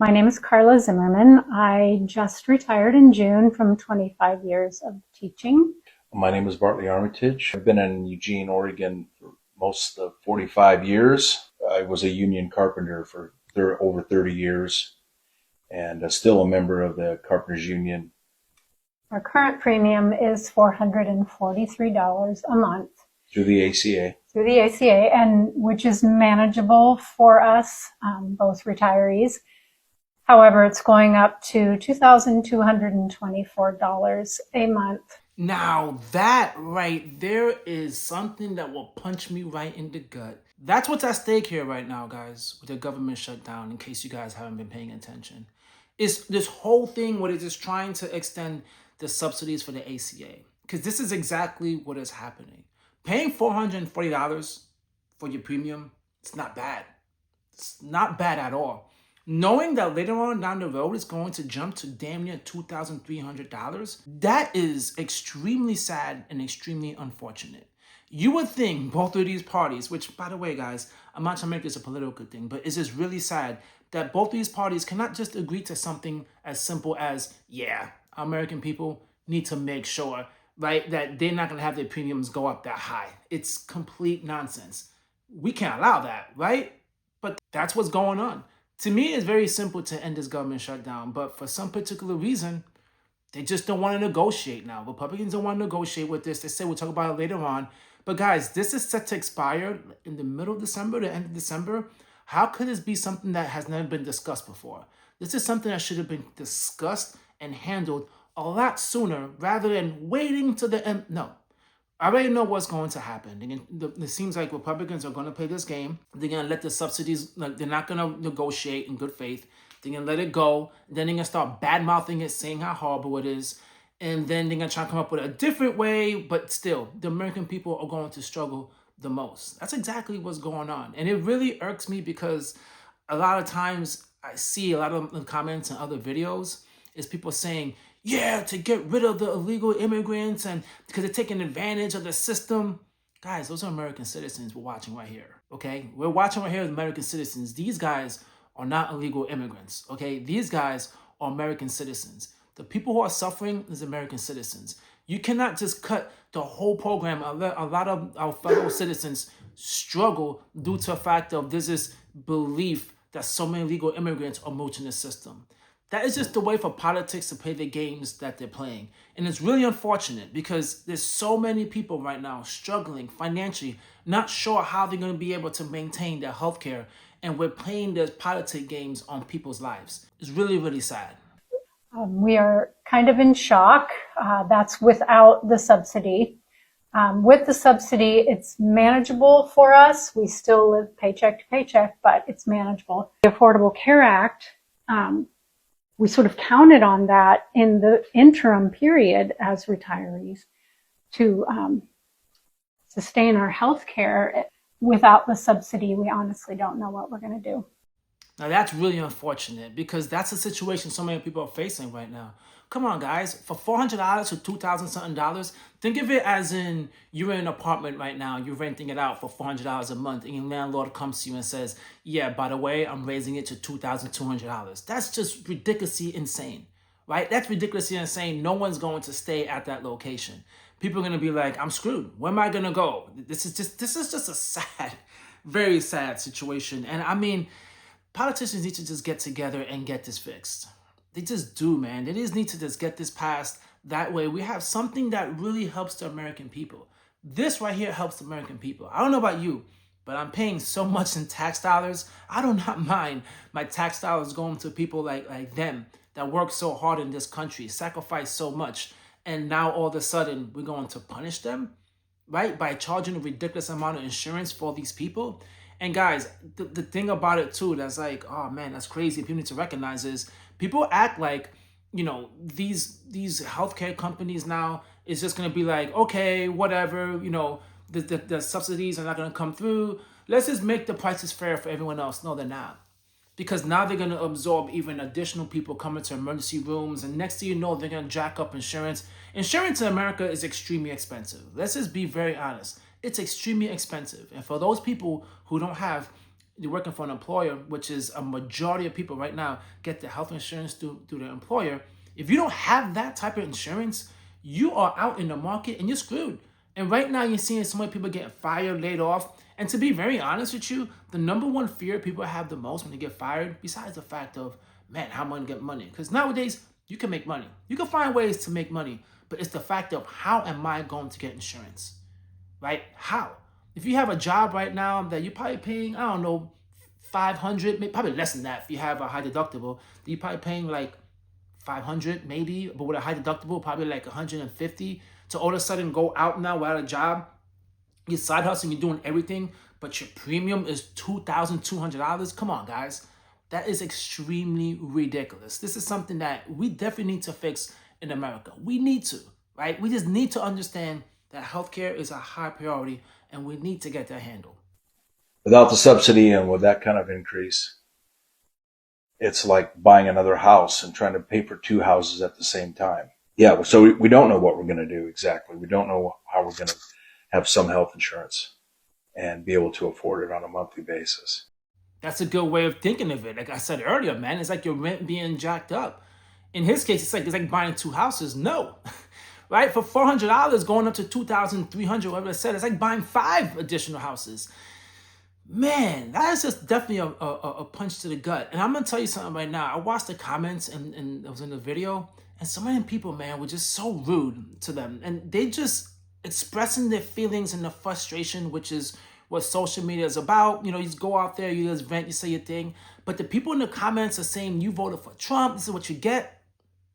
My name is Carla Zimmerman. I just retired in June from 25 years of teaching. My name is Bartley Armitage. I've been in Eugene, Oregon for most of 45 years. I was a union carpenter for over 30 years and still a member of the Carpenters Union. Our current premium is $443 a month Through the ACA. through the ACA, and which is manageable for us, both retirees. However, it's going up to $2,224 a month. Now that right there is something that will punch me right in the gut. That's what's at stake here right now, guys, with the government shutdown, in case you guys haven't been paying attention. It's this whole thing where they're just trying to extend the subsidies for the ACA. Because this is exactly what is happening. Paying $440 for your premium, it's not bad. It's not bad at all. Knowing that later on down the road it's going to jump to damn near $2,300, that is extremely sad and extremely unfortunate. You would think both of these parties, which, by the way, guys, I'm not trying to make this a political thing, but it's just really sad that both of these parties cannot just agree to something as simple as, yeah, American people need to make sure, right, that they're not going to have their premiums go up that high. It's complete nonsense. We can't allow that, right? But that's what's going on. To me, it's very simple to end this government shutdown, but for some particular reason, they just don't want to negotiate now. Republicans don't want to negotiate with this. They say we'll talk about it later on. But guys, this is set to expire in the middle of December, the end of December. How could this be something that has never been discussed before? This is something that should have been discussed and handled a lot sooner rather than waiting to the end. No. I already know what's going to happen. It seems like Republicans are going to play this game. They're going to let the subsidies, like, they're not going to negotiate in good faith. They're going to let it go. Then they're going to start bad-mouthing it, saying how horrible it is. And then they're going to try to come up with a different way. But still, the American people are going to struggle the most. That's exactly what's going on. And it really irks me because a lot of times I see a lot of the comments and other videos is people saying, yeah, to get rid of the illegal immigrants and because they're taking advantage of the system. Guys, those are American citizens we're watching right here, okay? We're watching right here as American citizens. These guys are not illegal immigrants, okay? These guys are American citizens. The people who are suffering is American citizens. You cannot just cut the whole program. A lot of our fellow citizens struggle due to the fact of there's this belief that so many illegal immigrants are mooching the system. That is just the way for politics to play the games that they're playing. And it's really unfortunate because there's so many people right now struggling financially, not sure how they're going to be able to maintain their health care. And we're playing those politic games on people's lives. It's really, really sad. We are kind of in shock. That's without the subsidy. With the subsidy, it's manageable for us. We still live paycheck to paycheck, but it's manageable. The Affordable Care Act, we sort of counted on that in the interim period as retirees to sustain our health care. Without the subsidy, we honestly don't know what we're going to do. Now that's really unfortunate because that's the situation so many people are facing right now. Come on, guys, for $400 to $2,000 something, think of it as in you're in an apartment right now, you're renting it out for $400 a month, and your landlord comes to you and says, yeah, by the way, I'm raising it to $2,200. That's just ridiculously insane, right? That's ridiculously insane. No one's going to stay at that location. People are going to be like, I'm screwed. Where am I going to go? This is just a sad, very sad situation. And I mean, politicians need to just get together and get this fixed. They just do, man. They just need to just get this passed. That way we have something that really helps the American people. This right here helps the American people. I don't know about you, but I'm paying so much in tax dollars. I do not mind my tax dollars going to people like them that work so hard in this country, sacrifice so much, and now all of a sudden we're going to punish them, right? By charging a ridiculous amount of insurance for these people. And guys, the thing about it too, that's like, oh man, that's crazy. People need to recognize is people act like, you know, these healthcare companies now is just gonna be like, okay, whatever, you know, the subsidies are not gonna come through. Let's just make the prices fair for everyone else. No, they're not. Because now they're gonna absorb even additional people coming to emergency rooms, and next thing you know, they're gonna jack up insurance. Insurance in America is extremely expensive. Let's just be very honest. It's extremely expensive. And for those people who don't have you're working for an employer, which is a majority of people right now get their health insurance through their employer. If you don't have that type of insurance, you are out in the market and you're screwed. And right now you're seeing so many people getting fired, laid off. And to be very honest with you, the number one fear people have the most when they get fired, besides the fact of, man, how am I going to get money? Because nowadays you can make money. You can find ways to make money, but it's the fact of, how am I going to get insurance? Right? How? If you have a job right now that you're probably paying, I don't know, 500, probably less than that if you have a high deductible, you're probably paying like 500 maybe, but with a high deductible, probably like 150, to all of a sudden go out now without a job, you're side hustling, you're doing everything, but your premium is $2,200. Come on, guys. That is extremely ridiculous. This is something that we definitely need to fix in America. We need to, right? We just need to understand that healthcare is a high priority and we need to get that handled. Without the subsidy and with that kind of increase, it's like buying another house and trying to pay for two houses at the same time. Yeah, so we don't know what we're going to do exactly. We don't know how we're going to have some health insurance and be able to afford it on a monthly basis. That's a good way of thinking of it. Like I said earlier, man, it's like your rent being jacked up. In his case, it's like buying two houses. No, right? For $400 going up to $2,300, whatever I said, it's like buying 5 additional houses. Man, that is just definitely a punch to the gut. And I'm going to tell you something right now. I watched the comments and it was in the video, and so many people, man, were just so rude to them. And they just expressing their feelings and the frustration, which is what social media is about. You know, you just go out there, you just vent, you say your thing. But the people in the comments are saying, you voted for Trump, this is what you get.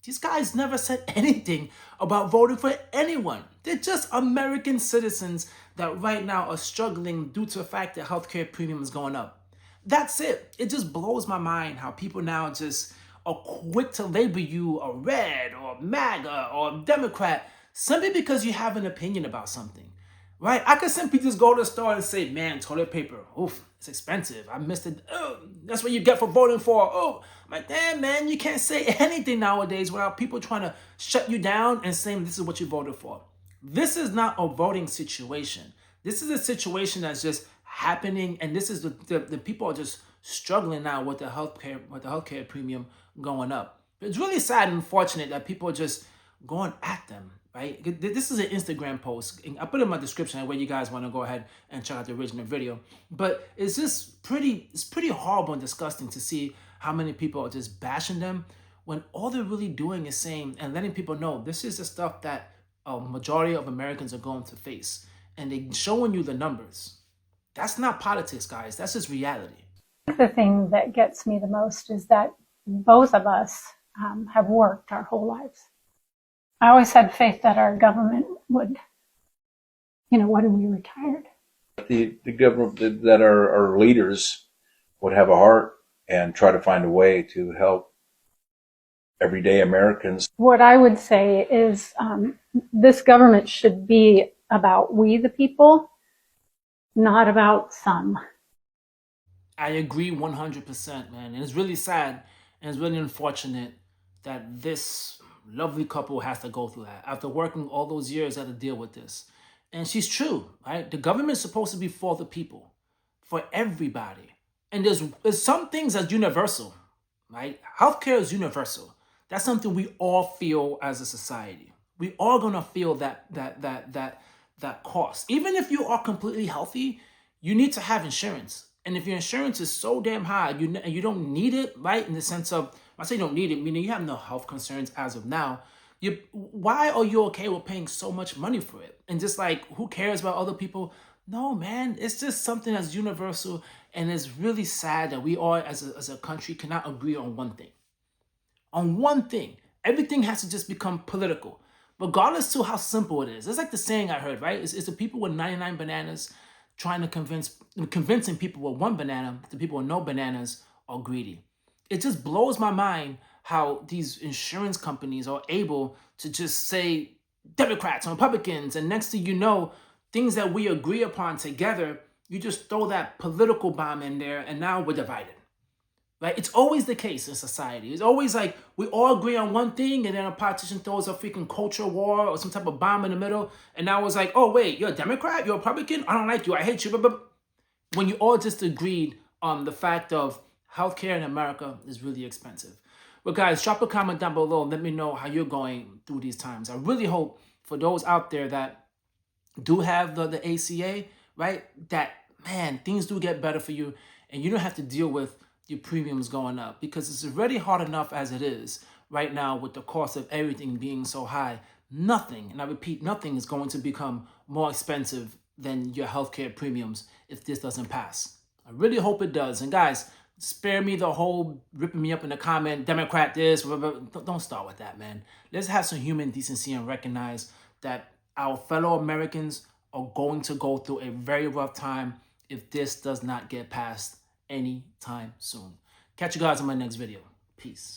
These guys never said anything about voting for anyone. They're just American citizens that right now are struggling due to the fact that healthcare premium is going up. That's it. It just blows my mind how people now just are quick to label you a red or MAGA or Democrat simply because you have an opinion about something. Right? I could simply just go to the store and say, man, toilet paper, oof, it's expensive. I missed it. Oh, that's what you get for voting for. Oh, I'm like, damn, man, you can't say anything nowadays without people trying to shut you down and saying this is what you voted for. This is not a voting situation. This is a situation that's just happening, and this is the people are just struggling now with the healthcare premium going up. It's really sad and unfortunate that people are just going at them. Right? This is an Instagram post. I put it in my description where you guys want to go ahead and check out the original video. But it's just pretty horrible and disgusting to see how many people are just bashing them when all they're really doing is saying and letting people know this is the stuff that a majority of Americans are going to face. And they're showing you the numbers. That's not politics, guys. That's just reality. The thing that gets me the most is that both of us have worked our whole lives. I always had faith that our government would, when we retired. The government, that our leaders would have a heart and try to find a way to help everyday Americans. What I would say is this government should be about we the people, not about some. I agree 100%, man. And it's really sad and it's really unfortunate that this lovely couple has to go through that. After working all those years, they had to deal with this. And she's true, right? The government's supposed to be for the people, for everybody. And there's some things that's universal, right? Healthcare is universal. That's something we all feel as a society. We are gonna feel that cost. Even if you are completely healthy, you need to have insurance. And if your insurance is so damn high, and you don't need it, right? In the sense of, I say you don't need it, meaning you have no health concerns as of now. Why are you okay with paying so much money for it? And just like, who cares about other people? No, man, it's just something that's universal. And it's really sad that we all, as a country, cannot agree on one thing. On one thing. Everything has to just become political, regardless to how simple it is. It's like the saying I heard, right? It's the people with 99 bananas trying to convincing people with 1 banana, the people with no bananas are greedy. It just blows my mind how these insurance companies are able to just say Democrats and Republicans, and next thing you know, things that we agree upon together, you just throw that political bomb in there, and now we're divided. Right? It's always the case in society. It's always like we all agree on one thing, and then a politician throws a freaking culture war or some type of bomb in the middle, and now it's like, oh wait, you're a Democrat, you're a Republican, I don't like you, I hate you. But when you all just agreed on the fact of healthcare in America is really expensive. But guys, drop a comment down below and let me know how you're going through these times. I really hope for those out there that do have the ACA, right, that, man, things do get better for you and you don't have to deal with your premiums going up, because it's already hard enough as it is right now with the cost of everything being so high. Nothing, and I repeat, nothing is going to become more expensive than your healthcare premiums if this doesn't pass. I really hope it does. And guys, spare me the whole ripping me up in the comment, Democrat this, blah, blah, blah. Don't start with that, man. Let's have some human decency and recognize that our fellow Americans are going to go through a very rough time if this does not get passed anytime soon. Catch you guys in my next video. Peace.